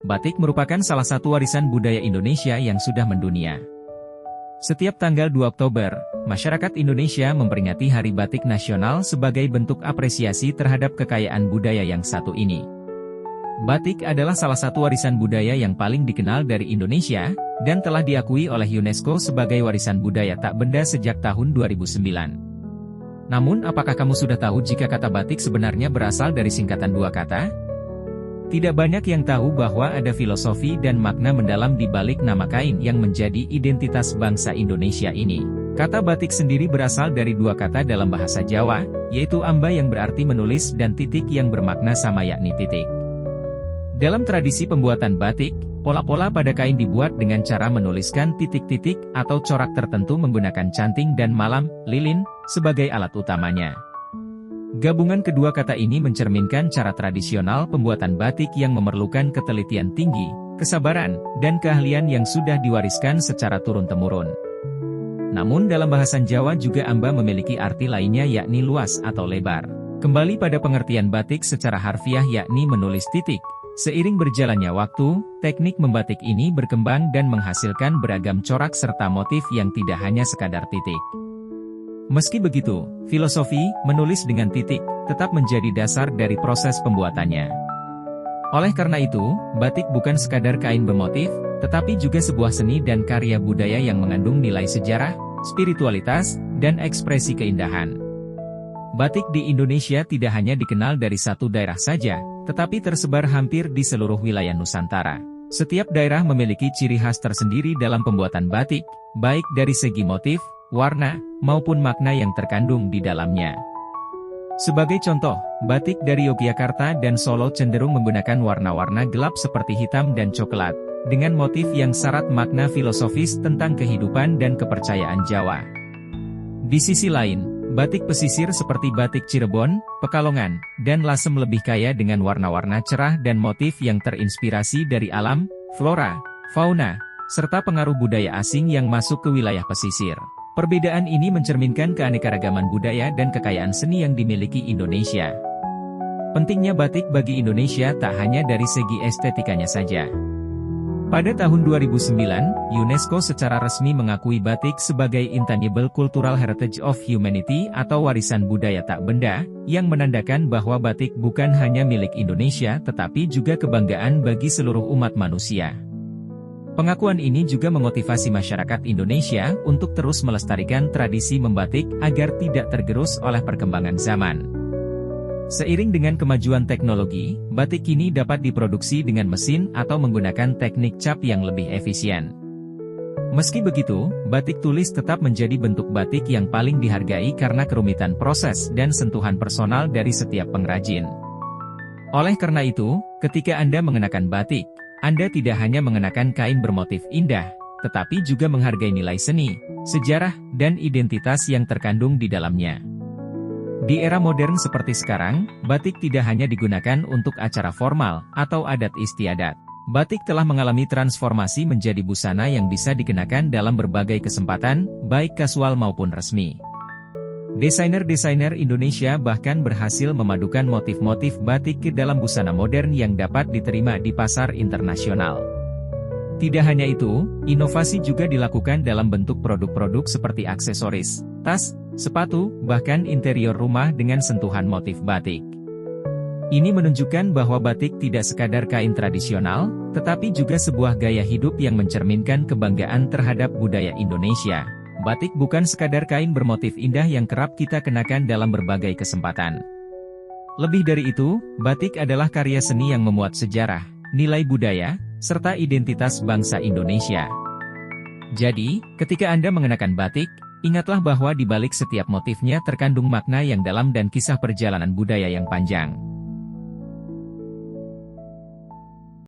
Batik merupakan salah satu warisan budaya Indonesia yang sudah mendunia. Setiap tanggal 2 Oktober, masyarakat Indonesia memperingati Hari Batik Nasional sebagai bentuk apresiasi terhadap kekayaan budaya yang satu ini. Batik adalah salah satu warisan budaya yang paling dikenal dari Indonesia, dan telah diakui oleh UNESCO sebagai warisan budaya tak benda sejak tahun 2009. Namun, apakah kamu sudah tahu jika kata batik sebenarnya berasal dari singkatan dua kata? Tidak banyak yang tahu bahwa ada filosofi dan makna mendalam di balik nama kain yang menjadi identitas bangsa Indonesia ini. Kata batik sendiri berasal dari dua kata dalam bahasa Jawa, yaitu amba yang berarti menulis dan titik yang bermakna sama yakni titik. Dalam tradisi pembuatan batik, pola-pola pada kain dibuat dengan cara menuliskan titik-titik atau corak tertentu menggunakan canting dan malam, lilin, sebagai alat utamanya. Gabungan kedua kata ini mencerminkan cara tradisional pembuatan batik yang memerlukan ketelitian tinggi, kesabaran, dan keahlian yang sudah diwariskan secara turun-temurun. Namun dalam bahasan Jawa juga amba memiliki arti lainnya yakni luas atau lebar. Kembali pada pengertian batik secara harfiah yakni menulis titik. Seiring berjalannya waktu, teknik membatik ini berkembang dan menghasilkan beragam corak serta motif yang tidak hanya sekadar titik. Meski begitu, filosofi menulis dengan titik tetap menjadi dasar dari proses pembuatannya. Oleh karena itu, batik bukan sekadar kain bermotif, tetapi juga sebuah seni dan karya budaya yang mengandung nilai sejarah, spiritualitas, dan ekspresi keindahan. Batik di Indonesia tidak hanya dikenal dari satu daerah saja, tetapi tersebar hampir di seluruh wilayah Nusantara. Setiap daerah memiliki ciri khas tersendiri dalam pembuatan batik, baik dari segi motif, warna, maupun makna yang terkandung di dalamnya. Sebagai contoh, batik dari Yogyakarta dan Solo cenderung menggunakan warna-warna gelap seperti hitam dan coklat, dengan motif yang syarat makna filosofis tentang kehidupan dan kepercayaan Jawa. Di sisi lain, batik pesisir seperti batik Cirebon, Pekalongan, dan Lasem lebih kaya dengan warna-warna cerah dan motif yang terinspirasi dari alam, flora, fauna, serta pengaruh budaya asing yang masuk ke wilayah pesisir. Perbedaan ini mencerminkan keanekaragaman budaya dan kekayaan seni yang dimiliki Indonesia. Pentingnya batik bagi Indonesia tak hanya dari segi estetikanya saja. Pada tahun 2009, UNESCO secara resmi mengakui batik sebagai Intangible Cultural Heritage of Humanity atau warisan budaya tak benda, yang menandakan bahwa batik bukan hanya milik Indonesia tetapi juga kebanggaan bagi seluruh umat manusia. Pengakuan ini juga memotivasi masyarakat Indonesia untuk terus melestarikan tradisi membatik agar tidak tergerus oleh perkembangan zaman. Seiring dengan kemajuan teknologi, batik kini dapat diproduksi dengan mesin atau menggunakan teknik cap yang lebih efisien. Meski begitu, batik tulis tetap menjadi bentuk batik yang paling dihargai karena kerumitan proses dan sentuhan personal dari setiap pengrajin. Oleh karena itu, ketika Anda mengenakan batik, Anda tidak hanya mengenakan kain bermotif indah, tetapi juga menghargai nilai seni, sejarah, dan identitas yang terkandung di dalamnya. Di era modern seperti sekarang, batik tidak hanya digunakan untuk acara formal atau adat istiadat. Batik telah mengalami transformasi menjadi busana yang bisa dikenakan dalam berbagai kesempatan, baik kasual maupun resmi. Desainer-desainer Indonesia bahkan berhasil memadukan motif-motif batik ke dalam busana modern yang dapat diterima di pasar internasional. Tidak hanya itu, inovasi juga dilakukan dalam bentuk produk-produk seperti aksesoris, tas, sepatu, bahkan interior rumah dengan sentuhan motif batik. Ini menunjukkan bahwa batik tidak sekadar kain tradisional, tetapi juga sebuah gaya hidup yang mencerminkan kebanggaan terhadap budaya Indonesia. Batik bukan sekadar kain bermotif indah yang kerap kita kenakan dalam berbagai kesempatan. Lebih dari itu, batik adalah karya seni yang memuat sejarah, nilai budaya, serta identitas bangsa Indonesia. Jadi, ketika Anda mengenakan batik, ingatlah bahwa di balik setiap motifnya terkandung makna yang dalam dan kisah perjalanan budaya yang panjang.